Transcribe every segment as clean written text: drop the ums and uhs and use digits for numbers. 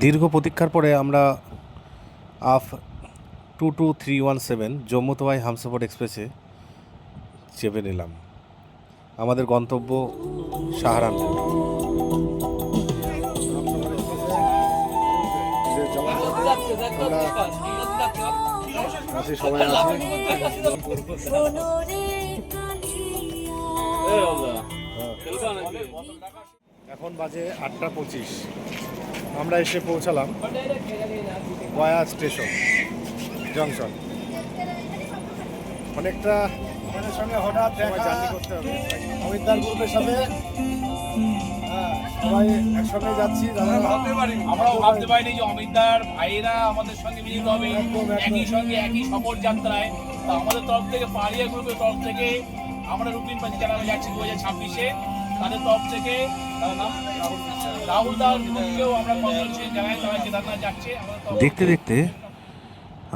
দীর্ঘ প্রতীক্ষার পরে আমরা আফ 22317 জম্মু তাওয়াই হামসফর এক্সপ্রেসে চেপে নিলাম। আমাদের গন্তব্য সাহারানপুর। এখন বাজে 8:25। আমরা এসে পৌঁছালাম গয়া স্টেশন জংশন। অনেকটা আমাদের সঙ্গে হঠাৎ জার্নি করতে হবে। অমিতার গ্রুপের সাথে সবাই একসঙ্গে যাচ্ছি। আমরাও ভাবতে পারিনি যে অমিতার ভাইরা আমাদের সঙ্গে মিলিত হবে একই সঙ্গে একই সফর যাত্রায়। তো আমাদের তরফ থেকে পাহাড়িয়া গ্রুপের তরফ থেকে আমরা রুটিন পাচ্ছি যারা যাচ্ছি 2026-এ, তাদের তরফ থেকে রাহুল দাসকেও আমরা কংগ্রেচুলেশন জানাই, তারা কেদারনাথ যাচ্ছে। দেখতে দেখতে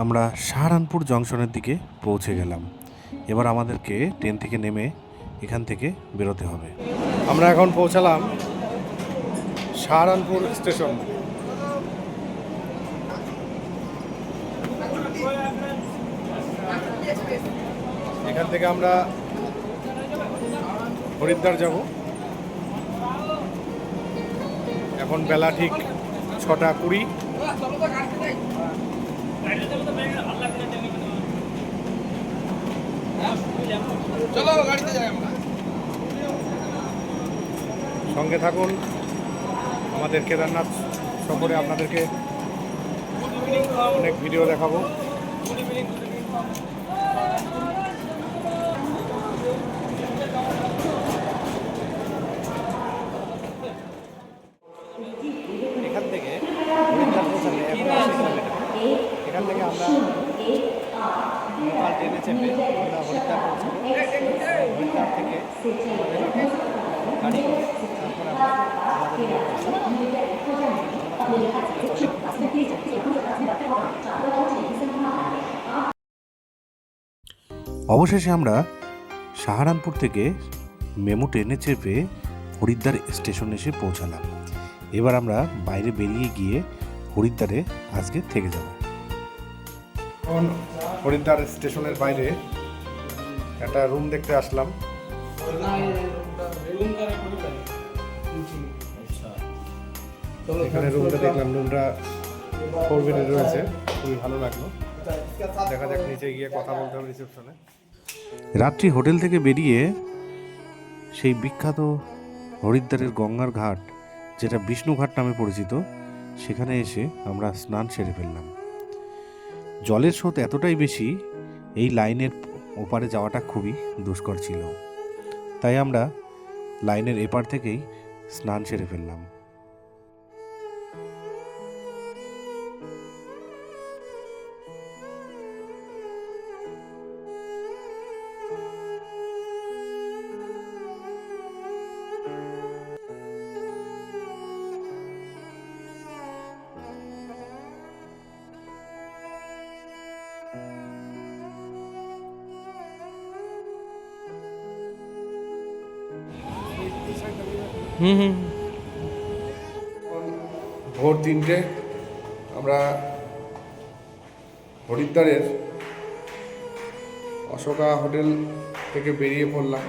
আমরা সাহারানপুর জংশনের দিকে পৌঁছে গেলাম। এবার আমাদেরকে ট্রেন থেকে নেমে এখান থেকে বেরোতে হবে। আমরা এখন পৌঁছালাম সাহারানপুর স্টেশন। এখান থেকে আমরা হরিদ্বার যাব। এখন বেলা ঠিক 6:20। সঙ্গে থাকুন, আমাদের কেদারনাথ সফরে আপনাদেরকে অনেক ভিডিও দেখাবো। এখান থেকে এখান থেকে আমরা লোকাল ট্রেনে চেপে আমরা হরিদ্বার পৌঁছাবো। হরিদ্বার থেকে গাড়ি করে তারপরে আমরা অবশেষে আমরা সাহারানপুর থেকে মেমু ট্রেনে চেপে হরিদ্বার স্টেশনে এসে পৌঁছালাম। এবার আমরা বাইরে বেরিয়ে গিয়ে হরিদ্বারে আজকে থেকে যাব। এখন হরিদ্বার স্টেশনের বাইরে একটা রুম দেখতে আসলাম। এখানে রুমটা দেখলাম, রুমটা 4 বেডের রয়েছে, খুবই ভালো লাগলো। দেখা যাক নিচে গিয়ে কথা বলতে হবে রিসেপশনে। রাত্রি হোটেল থেকে বেরিয়ে সেই বিখ্যাত হরিদ্বারের গঙ্গার ঘাট, যেটা বিষ্ণুঘাট নামে পরিচিত, সেখানে এসে আমরা স্নান সেরে ফেললাম। জলের স্রোত এতটাই বেশি, এই লাইনের ওপারে যাওয়াটা খুবই দুষ্কর ছিল। তাই আমরা লাইনের এপার থেকেই স্নান সেরে ফেললাম। ভোর 3টে আমরা হরিদ্বারের অশোকা হোটেল থেকে বেরিয়ে পড়লাম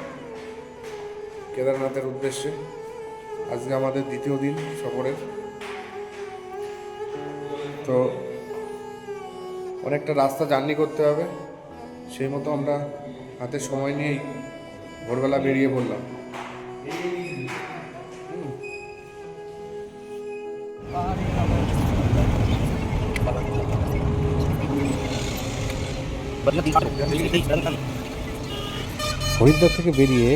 কেদারনাথের উদ্দেশ্যে। আজকে আমাদের দ্বিতীয় দিন সফরের। তো অনেকটা রাস্তা জার্নি করতে হবে, সেই মতো আমরা হাতে সময় নিয়েই ভোরবেলা বেরিয়ে পড়লাম। হরিদ্বার থেকে বেরিয়ে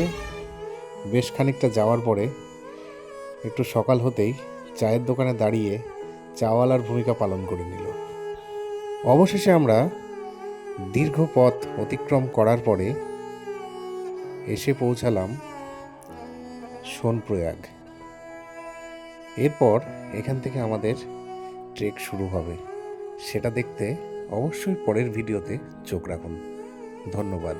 বেশ খানিকটা যাওয়ার পরে একটু সকাল হতেই চায়ের দোকানে দাঁড়িয়ে চাওয়ালার ভূমিকা পালন করে নিল। অবশেষে আমরা দীর্ঘ পথ অতিক্রম করার পরে এসে পৌঁছালাম সোনপ্রয়াগ। এরপর এখান থেকে আমাদের ট্রেক শুরু হবে। সেটা দেখতে অবশ্যই পরের ভিডিওতে চোখ রাখুন। ধন্যবাদ।